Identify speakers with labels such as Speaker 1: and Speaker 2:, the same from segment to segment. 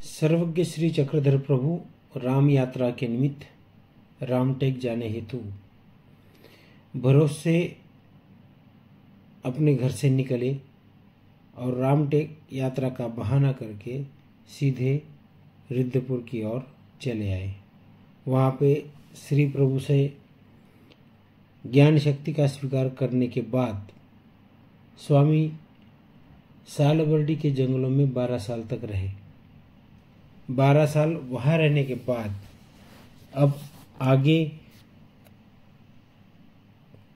Speaker 1: सर्वज्ञ श्री चक्रधर प्रभु राम यात्रा के निमित्त रामटेक जाने हेतु भरोसे अपने घर से निकले और रामटेक यात्रा का बहाना करके सीधे रिद्धपुर की ओर चले आए। वहाँ पे श्री प्रभु से ज्ञान शक्ति का स्वीकार करने के बाद स्वामी सालबर्डी के जंगलों में 12 साल तक रहे। 12 साल वहाँ रहने के बाद अब आगे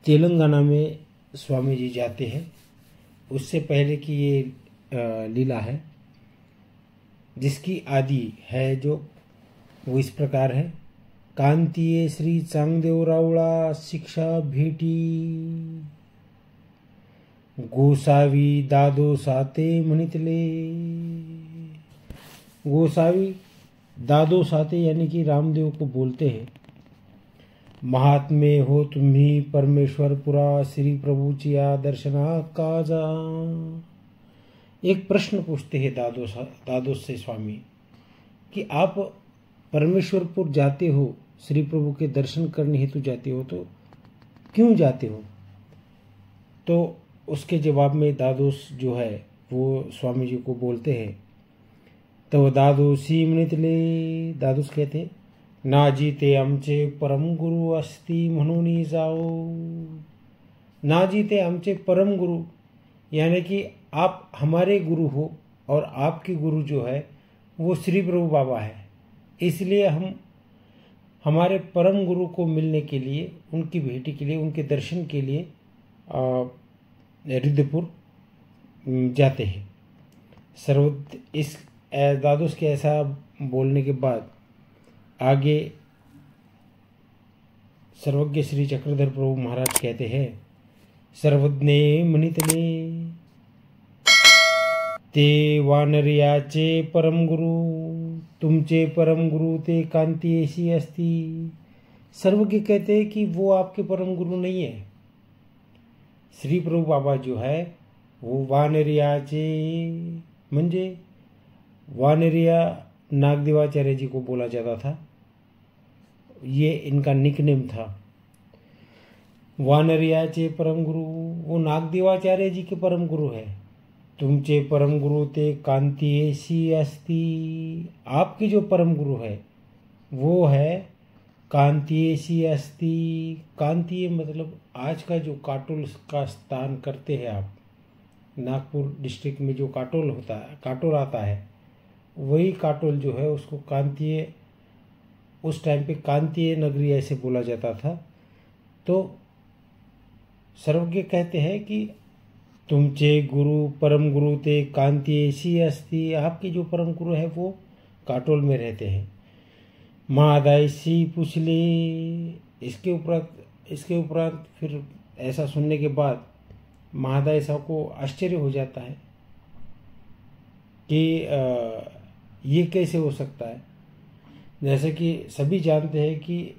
Speaker 1: तेलंगाना में स्वामी जी जाते हैं। उससे पहले की ये लीला है जिसकी आदि है जो वो इस प्रकार है। कांतीये श्री चांगदेव रावळा शिक्षा भेटी गोसावी दादो साते म्हणितले। गोसावी दादो साते यानी कि रामदेव को बोलते हैं, महात्मे हो तुम्ही परमेश्वरपुरा श्री प्रभुचिया दर्शना काजा। एक प्रश्न पूछते हैं दादोस से स्वामी कि आप परमेश्वरपुर जाते हो, श्री प्रभु के दर्शन करने हेतु जाते हो, तो क्यों जाते हो? तो उसके जवाब में दादोस जो है वो स्वामी जी को बोलते हैं। तो दादोसी म्हणितले, दादोस कहते ना जीते आमचे परम गुरु अस्ति म्हणून जाओ। ना जीते आमचे परम गुरु यानी कि आप हमारे गुरु हो और आपके गुरु जो है वो श्री प्रभु बाबा है, इसलिए हम हमारे परम गुरु को मिलने के लिए, उनकी भेंटी के लिए, उनके दर्शन के लिए रिद्धपुर जाते हैं। इस दादोस के ऐसा बोलने के बाद आगे सर्वज्ञ श्री चक्रधर प्रभु महाराज कहते हैं, सर्वज्ञे म्हणितले ते वानरियाचे परम गुरु, तुमचे परम गुरु ते कांती ऐसी अस्ति। सर्वज्ञ कहते हैं कि वो आपके परम गुरु नहीं है। श्री प्रभु बाबा जो है वो वानरियाचे म्हणजे वानरिया नागदेवाचार्य जी को बोला जाता था, ये इनका निकनेम था। वानरियाचे परम गुरु वो नागदेवाचार्य जी के परम गुरु है। तुमचे परम गुरु ते कांती ऐसी अस्ति, आपकी जो परम गुरु है वो है कांती ऐसी अस्ति। कांती मतलब आज का जो काटोल का स्थान करते हैं आप, नागपुर डिस्ट्रिक्ट में जो काटोल होता है, काटोल आता है, वही काटोल जो है उसको कांतीय, उस टाइम पे कांतीय नगरी ऐसे बोला जाता था। तो सर्वज्ञ कहते हैं कि तुमचे गुरु परम गुरु ते कांती ऐसी अस्ति, आपके जो परम गुरु है वो काटोल में रहते हैं। महादायसी पूछले, इसके उपरांत फिर ऐसा सुनने के बाद महादाय साहब को आश्चर्य हो जाता है कि ये कैसे हो सकता है। जैसे कि सभी जानते हैं कि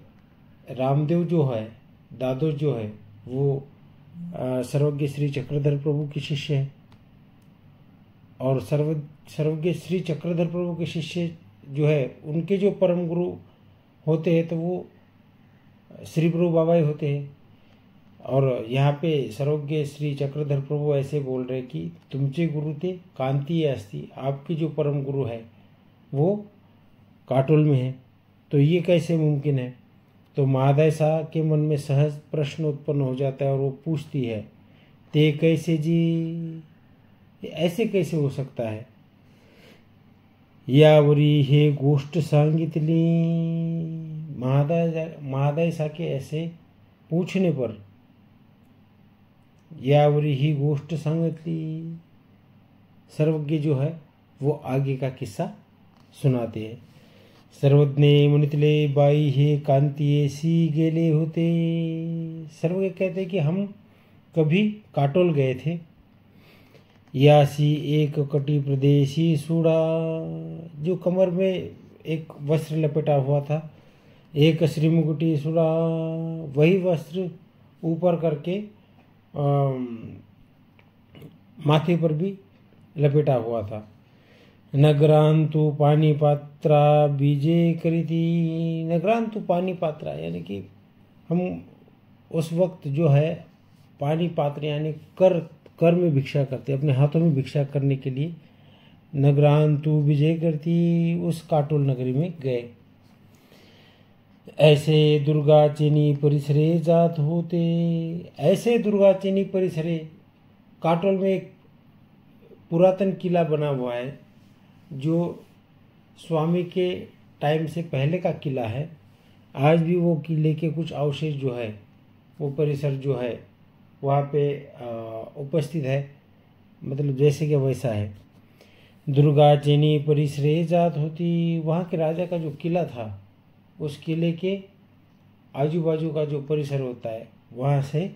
Speaker 1: रामदेव जो है, दादोस जो है वो सर्वज्ञ श्री चक्रधर प्रभु के शिष्य है और सर्वज्ञ श्री चक्रधर प्रभु के शिष्य जो है उनके जो परम गुरु होते हैं तो वो श्री प्रभु बाबा ही होते हैं। और यहाँ पे सर्वज्ञ श्री चक्रधर प्रभु ऐसे बोल रहे कि तुमचे गुरु ते कांती अस्ति, आपके जो परम गुरु है वो काटोल में है, तो ये कैसे मुमकिन है? तो महादाय शाह के मन में सहज प्रश्न उत्पन्न हो जाता है और वो पूछती है, ते कैसे जी, ऐसे कैसे हो सकता है? यावरी हे गोष्ट सांगितली। महादाय शाह के ऐसे पूछने पर यावरी ही गोष्ट सांगितली, सर्वज्ञ जो है वो आगे का किस्सा सुनाते हैं। सर्वज्ञ म्हणितले बाई हे कांती ऐसी गेले होते। सर्वज्ञ कहते कि हम कभी काटोल गए थे। यासी एक कटी प्रदेशी सूड़ा, जो कमर में एक वस्त्र लपेटा हुआ था, एक श्रीमुकुटी सूड़ा, वही वस्त्र ऊपर करके माथे पर भी लपेटा हुआ था। नगरांतु पानी पात्रा बीजे करीती। नगरांतु पानी पात्रा यानी कि हम उस वक्त जो है पानी पात्र यानी कर में भिक्षा करते, अपने हाथों में भिक्षा करने के लिए नगरांतु विजय करती उस काटोल नगरी में गए। ऐसे दुर्गा चेनी परिसरे जात होते। ऐसे दुर्गा चेनी परिसरे, काटोल में एक पुरातन किला बना हुआ है जो स्वामी के टाइम से पहले का किला है। आज भी वो किले के कुछ अवशेष जो है, वो परिसर जो है वहाँ पे उपस्थित है, मतलब जैसे कि वैसा है। दुर्गा चेनी परिसरे जात होती। वहाँ के राजा का जो किला था, उस किले के आजू बाजू का जो परिसर होता है वहाँ से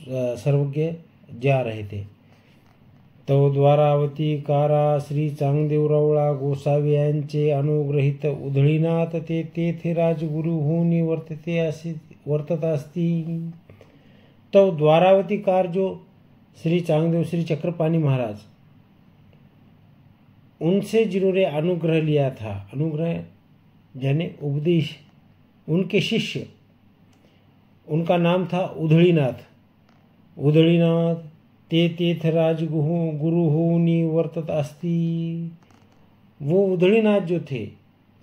Speaker 1: सर्वज्ञ जा रहे थे। तो द्वारावती कारा श्री चांगदेवरावळा गोसावी यांचे अनुग्रहित उधळीनाथ ते तेथे राजगुरु होऊन वर्तत असती। तो द्वारावती कार जो श्री चांगदेव श्री चक्रपाणी महाराज, उनसे जिन्होंने अनुग्रह लिया था, अनुग्रह यानी उपदेश, उनके शिष्य, उनका नाम था उधळीनाथ। उधळीनाथ ते तीर्थ राज गुरु होनी वर्तत अस्ति। वो उधळीनाथ जो थे,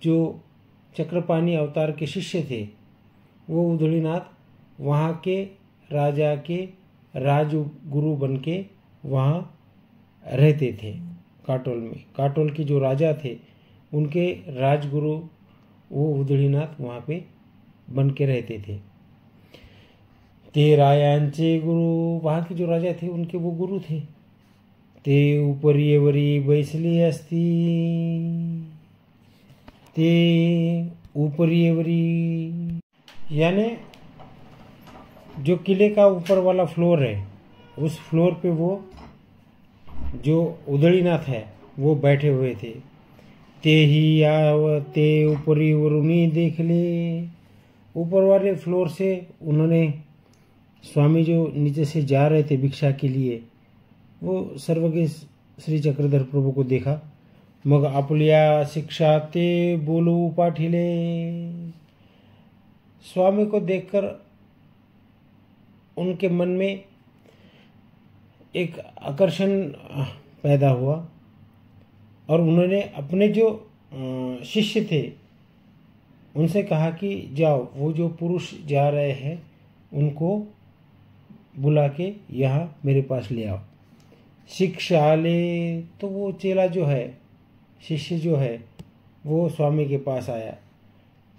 Speaker 1: जो चक्रपाणी अवतार के शिष्य थे, वो उधळीनाथ वहाँ के राजा के राजगुरु बन के वहाँ रहते थे काटोल में। काटोल के जो राजा थे उनके राजगुरु वो उधळीनाथ वहाँ पे बन के रहते थे। ते रायांचे गुरु, वहाँ के जो राजा थे उनके वो गुरु थे। ते उपरीवरी बैसले असती। ते उपरीवरी यानी जो किले का ऊपर वाला फ्लोर है, उस फ्लोर पे वो जो उधळीनाथ है वो बैठे हुए थे। ते ही आवते ऊपरी वरुणी देख ले। ऊपर वाले फ्लोर से उन्होंने स्वामी जो नीचे से जा रहे थे भिक्षा के लिए, वो सर्वज्ञ श्री चक्रधर प्रभु को देखा। मग आपल्या शिक्षा ते बोलू पाठिले। स्वामी को देखकर उनके मन में एक आकर्षण पैदा हुआ और उन्होंने अपने जो शिष्य थे उनसे कहा कि जाओ, वो जो पुरुष जा रहे हैं उनको बुला के यहाँ मेरे पास ले आओ। शिक्षा ले। तो वो चेला जो है, शिष्य जो है, वो स्वामी के पास आया।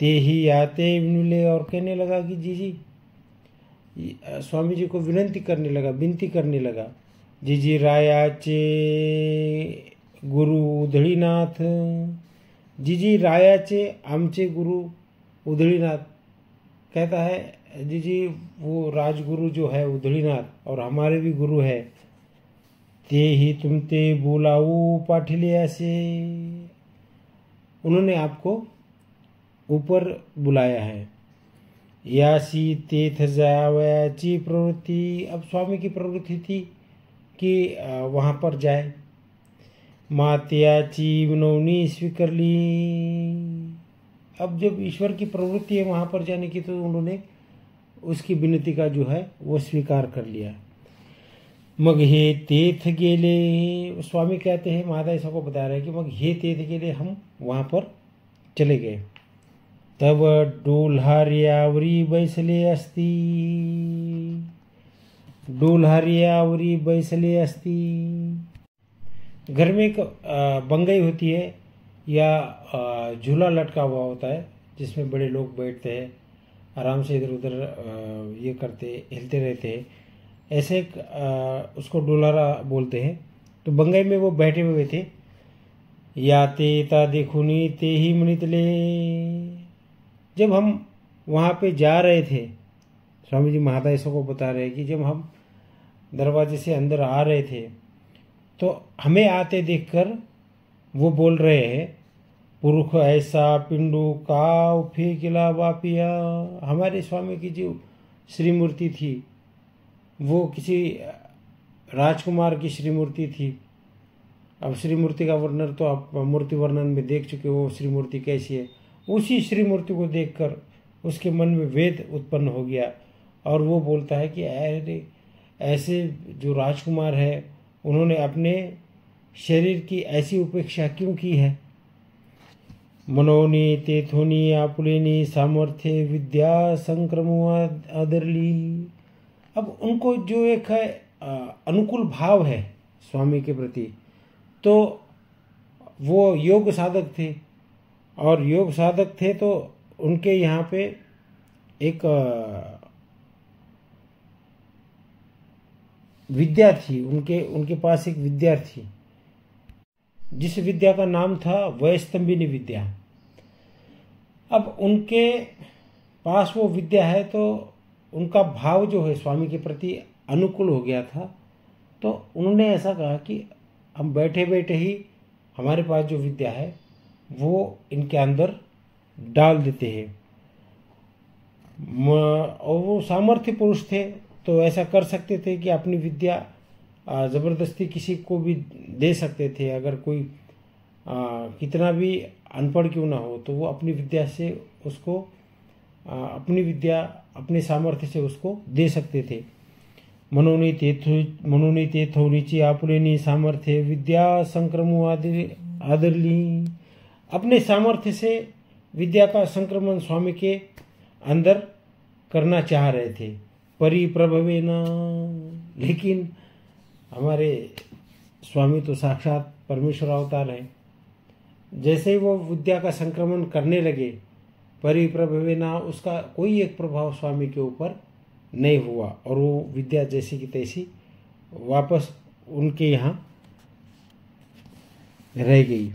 Speaker 1: ते ही आते विनुले, और कहने लगा कि जी स्वामी जी को विनती करने लगा, विनती करने लगा। जी रायाचे गुरु उधळीनाथ। जी रायाचे आमचे गुरु उधळीनाथ। कहता है जी वो राजगुरु जो है उधळीनाथ और हमारे भी गुरु है। ते ही तुम ते बोलाऊ पाठिले ऐसे, उन्होंने आपको ऊपर बुलाया है। यासी तीर्थ जावयाची प्रवृत्ति। अब स्वामी की प्रवृत्ति थी कि वहाँ पर जाए। मात्याची विनवनी स्वीकारली। अब जब ईश्वर की प्रवृत्ति है वहाँ पर जाने की, तो उन्होंने उसकी विनती का जो है वो स्वीकार कर लिया। मग हे तीर्थ गेले। स्वामी कहते हैं, महादाय ऐसा को बता रहे हैं कि मग हे तीर्थ गेले, हम वहाँ पर चले गए। तब डोल्हारियावरी बैसले असती। डोल्हारियावरी बैसले असती। घर में एक बंगई होती है या झूला लटका हुआ होता है जिसमें बड़े लोग बैठते हैं, आराम से इधर उधर ये करते, हिलते रहते हैं। ऐसे उसको डोलारा बोलते हैं। तो बंगई में वो बैठे हुए थे। या ते ता देखुनी ते ही मनितले। जब हम वहाँ पे जा रहे थे, स्वामी जी महादाय ऐसा को बता रहे हैं कि जब हम दरवाजे से अंदर आ रहे थे तो हमें आते देखकर वो बोल रहे हैं, पुरुष ऐसा पिंडू काव फेंकिला बापिया। हमारे स्वामी की जो श्रीमूर्ति थी वो किसी राजकुमार की श्रीमूर्ति थी अब श्री मूर्ति का वर्णन तो आप मूर्ति वर्णन में देख चुके हो, श्री मूर्ति कैसी है। उसी श्री मूर्ति को देखकर उसके मन में वेद उत्पन्न हो गया और वो बोलता है कि अरे ऐसे जो राजकुमार है उन्होंने अपने शरीर की ऐसी उपेक्षा क्यों की है। मनोनी तेथोनी आपुलेनी सामर्थ्य विद्या संक्रमो आदरली। अब उनको जो एक है अनुकूल भाव है स्वामी के प्रति, तो वो योग साधक थे और योग साधक थे तो उनके यहाँ पे एक विद्या थी, उनके पास एक विद्या थी जिस विद्या का नाम था वैस्तंभिनी विद्या। अब उनके पास वो विद्या है तो उनका भाव जो है स्वामी के प्रति अनुकूल हो गया था। तो उन्होंने ऐसा कहा कि हम बैठे बैठे ही हमारे पास जो विद्या है वो इनके अंदर डाल देते हैं। और वो सामर्थ्य पुरुष थे तो ऐसा कर सकते थे कि अपनी विद्या ज़बरदस्ती किसी को भी दे सकते थे। अगर कोई कितना भी अनपढ़ क्यों ना हो तो वो अपनी विद्या से उसको अपनी विद्या अपने सामर्थ्य से उसको दे सकते थे। मनोनी तेथोनिची आपुलेनी सामर्थ्य विद्या संक्रमो आदरली। अपने सामर्थ्य से विद्या का संक्रमण स्वामी के अंदर करना चाह रहे थे परिप्रभवेना। लेकिन हमारे स्वामी तो साक्षात परमेश्वर अवतार हैं। जैसे ही वो विद्या का संक्रमण करने लगे परिप्रभवेना, उसका कोई एक प्रभाव स्वामी के ऊपर नहीं हुआ और वो विद्या जैसी की तैसी वापस उनके यहाँ रह गई।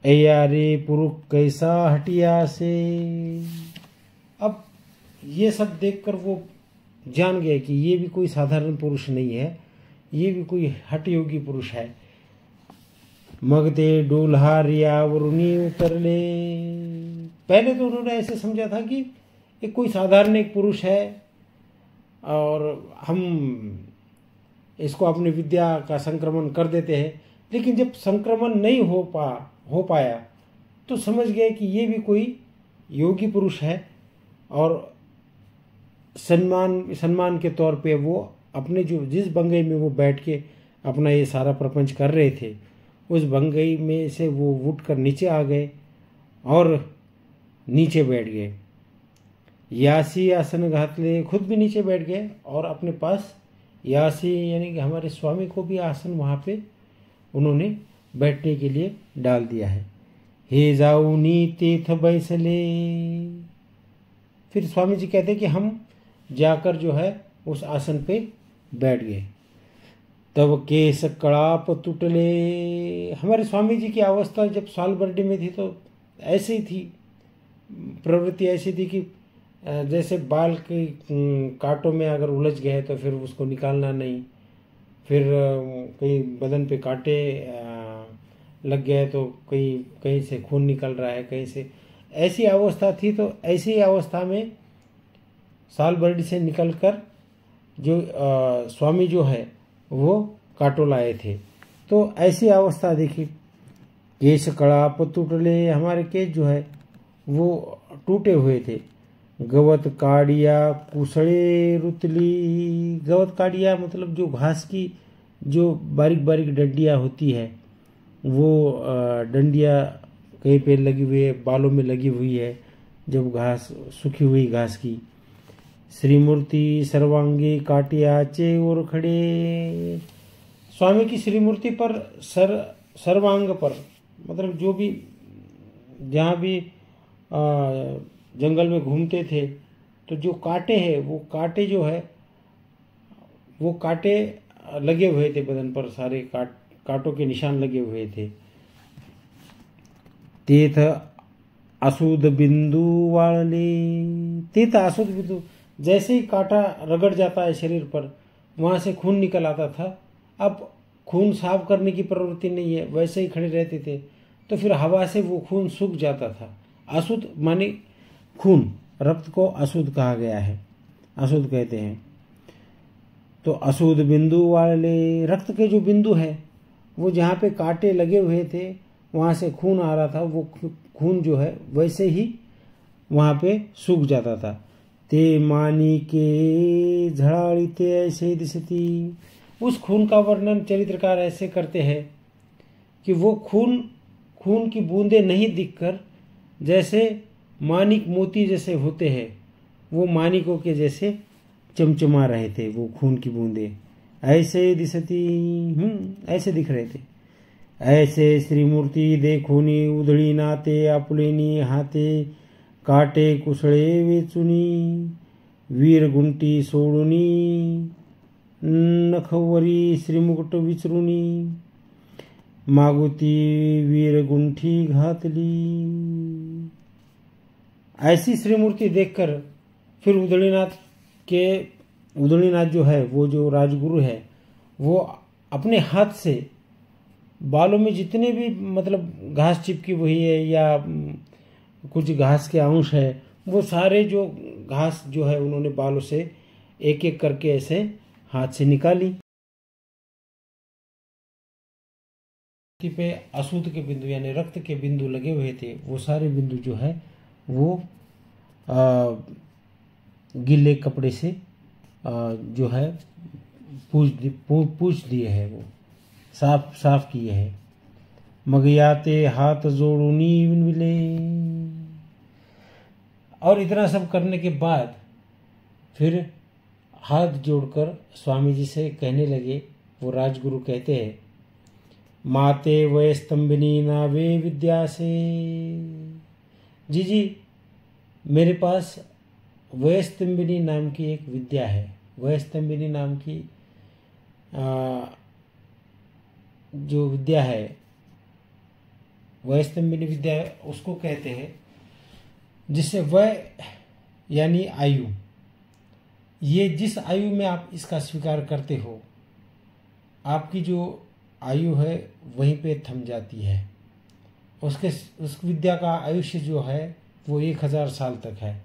Speaker 1: ऐया रे पुरुष कैसा हटिया से। अब ये सब देखकर वो जान गए कि ये भी कोई साधारण पुरुष नहीं है, ये भी कोई हठ योगी पुरुष है। मगते डोल्हारिया वरुणी उतरले। पहले तो उन्होंने ऐसे समझा था कि ये कोई साधारण एक पुरुष है और हम इसको अपनी विद्या का संक्रमण कर देते हैं। लेकिन जब संक्रमण नहीं हो पाया तो समझ गए कि ये भी कोई योगी पुरुष है और सम्मान के तौर पे वो अपने जो जिस बंगई में वो बैठ के अपना ये सारा प्रपंच कर रहे थे उस बंगई में से वो उठ कर नीचे आ गए और नीचे बैठ गए। यासी आसन घातले, खुद भी नीचे बैठ गए और अपने पास यासी यानी कि हमारे स्वामी को भी आसन वहाँ पे उन्होंने बैठने के लिए डाल दिया है। हे जाऊनी तीर्थ बैसले। फिर स्वामी जी कहते कि हम जाकर जो है उस आसन पे बैठ गए। तब केस कड़ाप टूटले। हमारे स्वामी जी की अवस्था जब साल बरडे में थी तो ऐसे ही थी, प्रवृत्ति ऐसी थी कि जैसे बाल के कांटों में अगर उलझ गए तो फिर उसको निकालना नहीं, फिर कहीं बदन पे कांटे लग गए तो कहीं से खून निकल रहा है, कहीं से ऐसी अवस्था थी। तो ऐसी अवस्था में साल बरडी से निकलकर जो स्वामी जो है वो कांटो लाए थे। तो ऐसी अवस्था देखी। केश कड़ाप टूटले, हमारे केश जो है वो टूटे हुए थे। गवत काड़िया कुसड़े रुतली। गवत काड़िया मतलब जो घास की जो बारीक बारीक डंडियाँ होती है वो डंडियाँ कहीं पे लगी हुई है, बालों में लगी हुई है जब घास सूखी हुई घास की। श्रीमूर्ति सर्वांगी काटिया चे और खड़े। स्वामी की श्रीमूर्ति पर सर्वांग पर मतलब जो भी जहाँ भी जंगल में घूमते थे तो जो कांटे हैं वो कांटे जो है वो कांटे लगे हुए थे बदन पर, सारे कांटों के निशान लगे हुए थे। तीर्थ अशुद्ध बिंदु वाले। तीर्थ अशुद्ध बिंदु, जैसे ही कांटा रगड़ जाता है शरीर पर वहां से खून निकल आता था। अब खून साफ करने की प्रवृत्ति नहीं है, वैसे ही खड़े रहते थे तो फिर हवा से वो खून सूख जाता था। अशुद्ध माने खून, रक्त को अशुद्ध कहा गया है, अशुद्ध कहते हैं। तो अशुद्ध बिंदु वाले, रक्त के जो बिंदु है वो जहाँ पे कांटे लगे हुए थे वहाँ से खून आ रहा था, वो खून जो है वैसे ही वहाँ पे सूख जाता था। ते मानी के झड़ाड़ीते ऐसे दिसती। उस खून का वर्णन चरित्रकार ऐसे करते हैं कि वो खून की बूंदें नहीं दिखकर जैसे मानिक मोती जैसे होते हैं, वो मानिकों के जैसे चमचमा रहे थे। वो खून की बूंदें ऐसे दिसती, ऐसे दिख रहे थे। ऐसे श्रीमूर्ती देखोनी उधळी नाते आपुलेनी हाते काटे कुसळे वेचुनी वीर गुंटी सोडुनी नखवरी श्रीमुकुट विचरुनी मागुती वीर गुंठी घातली। ऐसी श्रीमूर्ति देखकर फिर उदळीनाथ जो है, वो जो राजगुरु है, वो अपने हाथ से बालों में जितने भी मतलब घास चिपकी हुई है या कुछ घास के अंश है, वो सारे जो घास जो है उन्होंने बालों से एक एक करके ऐसे हाथ से निकाली। पे अशुद्ध के बिंदु यानी रक्त के बिंदु लगे हुए थे, वो सारे बिंदु जो है वो गीले कपड़े से जो है पूछ दिए हैं, वो साफ किए हैं। मगयाते हाथ जोड़ूनी मिले। और इतना सब करने के बाद फिर हाथ जोड़कर स्वामी जी से कहने लगे, वो राजगुरु कहते हैं, माते वय स्तंभिनी नावे विद्या से। जी मेरे पास वयस्तंभिनी नाम की एक विद्या है। वयस्तंभिनी नाम की जो विद्या है, वयस्तंभिनी विद्या उसको कहते हैं जिससे वय यानी आयु, ये जिस आयु में आप इसका स्वीकार करते हो, आपकी जो आयु है वहीं पे थम जाती है। उस विद्या का आयुष्य जो है वो 1000 साल तक है।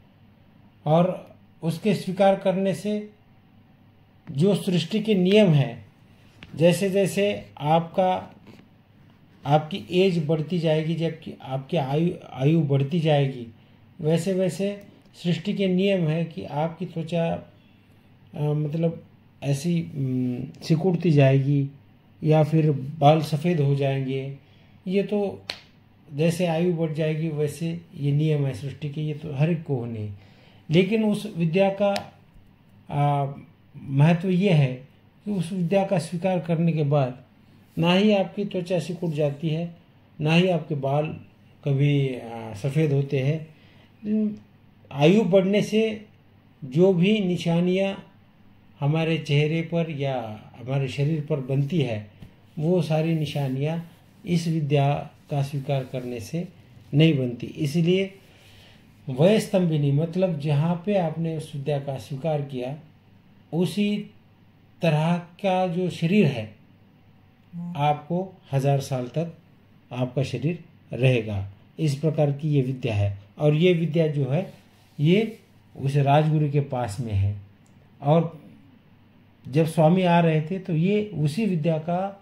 Speaker 1: और उसके स्वीकार करने से जो सृष्टि के नियम हैं, जैसे जैसे आपकी एज बढ़ती जाएगी, जबकि आपकी आयु बढ़ती जाएगी, वैसे वैसे सृष्टि के नियम है कि आपकी त्वचा मतलब ऐसी सिकुड़ती जाएगी या फिर बाल सफ़ेद हो जाएंगे। ये तो जैसे आयु बढ़ जाएगी वैसे ये नियम है सृष्टि के, ये तो हर एक को होने। लेकिन उस विद्या का महत्व ये है कि उस विद्या का स्वीकार करने के बाद ना ही आपकी त्वचा सिकुड़ जाती है, ना ही आपके बाल कभी सफ़ेद होते हैं। आयु बढ़ने से जो भी निशानियाँ हमारे चेहरे पर या हमारे शरीर पर बनती है, वो सारी निशानियाँ इस विद्या का स्वीकार करने से नहीं बनती। इसलिए वयस्तंभिनी मतलब जहाँ पे आपने उस विद्या का स्वीकार किया, उसी तरह का जो शरीर है आपको 1000 साल तक आपका शरीर रहेगा। इस प्रकार की ये विद्या है। और ये विद्या जो है ये उस राजगुरु के पास में है। और जब स्वामी आ रहे थे तो ये उसी विद्या का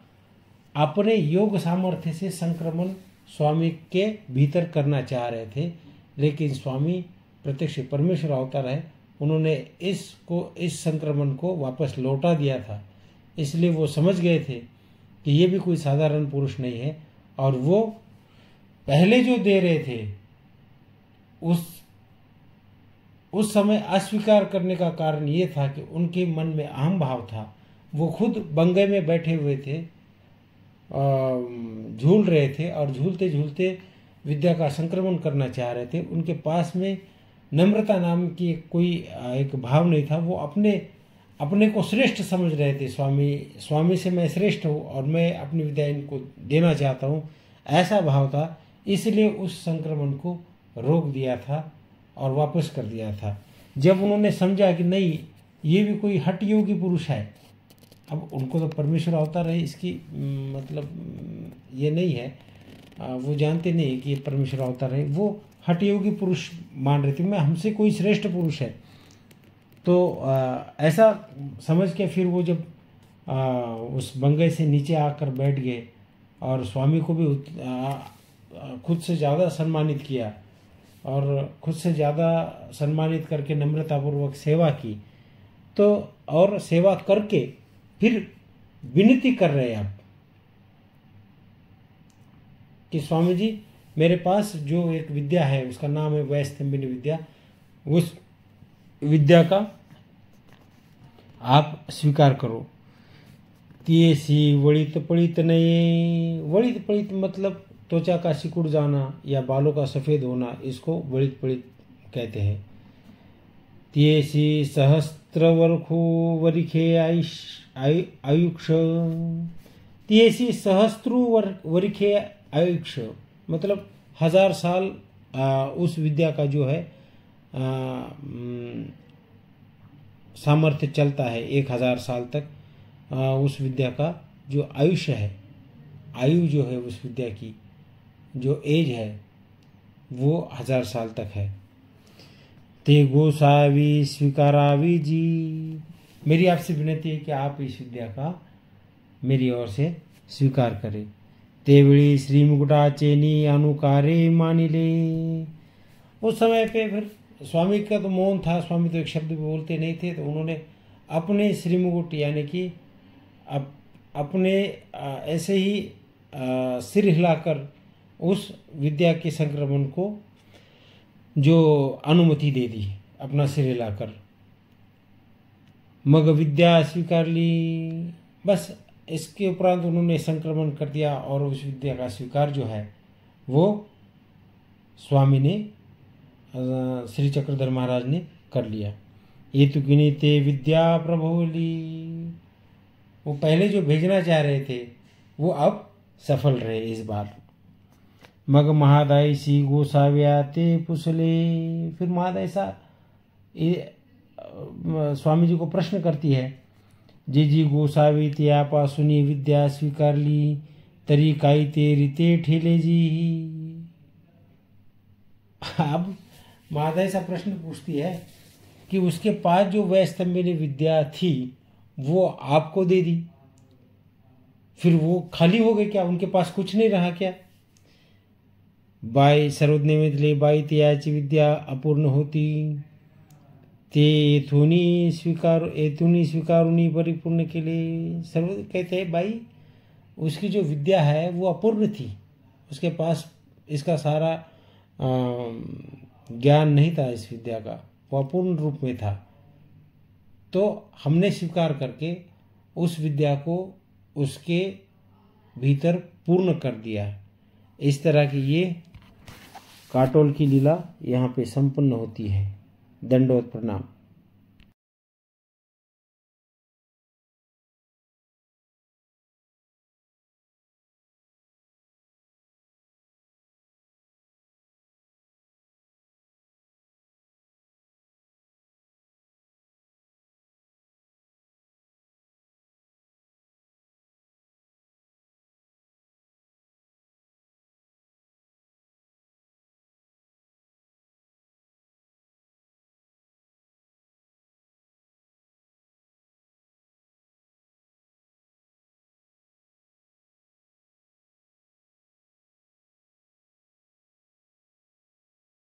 Speaker 1: अपने योग सामर्थ्य से संक्रमण स्वामी के भीतर करना चाह रहे थे, लेकिन स्वामी प्रत्यक्ष परमेश्वर अवतार है, उन्होंने इस संक्रमण को वापस लौटा दिया था। इसलिए वो समझ गए थे कि ये भी कोई साधारण पुरुष नहीं है। और वो पहले जो दे रहे थे उस समय अस्वीकार करने का कारण ये था कि उनके मन में अहम भाव था। वो खुद बंगई में बैठे हुए थे, झूल रहे थे और झूलते झूलते विद्या का संक्रमण करना चाह रहे थे। उनके पास में नम्रता नाम की कोई एक भाव नहीं था। वो अपने को श्रेष्ठ समझ रहे थे। स्वामी से मैं श्रेष्ठ हूँ और मैं अपनी विद्या इनको देना चाहता हूँ, ऐसा भाव था। इसलिए उस संक्रमण को रोक दिया था और वापस कर दिया था। जब उन्होंने समझा कि नहीं, ये भी कोई हठ योगी पुरुष है, अब उनको तो परमेश्वर अवतार है, इसकी मतलब ये नहीं है, वो जानते नहीं कि ये परमेश्वर अवतार है, वो हठ योगी पुरुष मान रहे थे, मैं हमसे कोई श्रेष्ठ पुरुष है। तो ऐसा समझ के फिर वो जब उस बंगई से नीचे आकर बैठ गए और स्वामी को भी खुद से ज़्यादा सम्मानित किया और खुद से ज़्यादा सम्मानित करके नम्रतापूर्वक सेवा की। तो और सेवा करके फिर विनती कर रहे हैं आप कि स्वामी जी मेरे पास जो एक विद्या है उसका नाम है वैस्तंभिनी विद्या, उस विद्या का आप स्वीकार करो। तियेसी वलित पलित नये, वलित पलित मतलब त्वचा का सिकुड़ जाना या बालों का सफ़ेद होना, इसको वलित पलित कहते हैं। तियेसी सहस्त्र वर्षो वरिखे आयुक्ष, तियेसी सहस्त्रु वरिखे आयुक्ष मतलब 1000 साल उस विद्या का जो है सामर्थ्य चलता है। 1000 साल तक उस विद्या का जो आयुष्य है, आयु जो है उस विद्या की जो एज है वो 1000 साल तक है। ते गोसावी स्वीकारावी जी, मेरी आपसे विनती है कि आप इस विद्या का मेरी ओर से स्वीकार करें। तेवड़ी श्री मुकुटाचेनी अनुकारे मानिले, उस समय पे फिर स्वामी का तो मौन था, स्वामी तो एक शब्द भी बोलते नहीं थे, तो उन्होंने अपने श्री मुकुट यानी कि अपने ऐसे ही सिर हिलाकर उस विद्या के संक्रमण को जो अनुमति दे दी, अपना सिर हिलाकर। मग विद्या स्वीकार ली, बस इसके उपरांत उन्होंने संक्रमण कर दिया और उस विद्या का स्वीकार जो है वो स्वामी ने, श्री चक्रधर महाराज ने कर लिया। ये तो किनी ते विद्या प्रभोली, वो पहले जो भेजना चाह रहे थे वो अब सफल रहे इस बार। मग महादाई सी गोसाव्या ते पुसले, फिर महादाई सा स्वामी जी को प्रश्न करती है, जी गोसावी ते आपा सुनी विद्या स्वीकार ली, तरी काई ते रीते ठेले जी। अब महादाई सा प्रश्न पूछती है कि उसके पास जो वैस्तंभिनी विद्या थी वो आपको दे दी, फिर वो खाली हो गई क्या, उनके पास कुछ नहीं रहा क्या? बाई सर्वज्ञ बाई त्याची विद्या अपूर्ण होती, ते एथुनी स्वीकारुनी परिपूर्ण के लिए। सर्व कहते हैं भाई उसकी जो विद्या है वो अपूर्ण थी, उसके पास इसका सारा ज्ञान नहीं था, इस विद्या का वो अपूर्ण रूप में था, तो हमने स्वीकार करके उस विद्या को उसके भीतर पूर्ण कर दिया। इस तरह की ये काटोल की लीला यहाँ पे संपन्न होती है। दंडवत प्रणाम।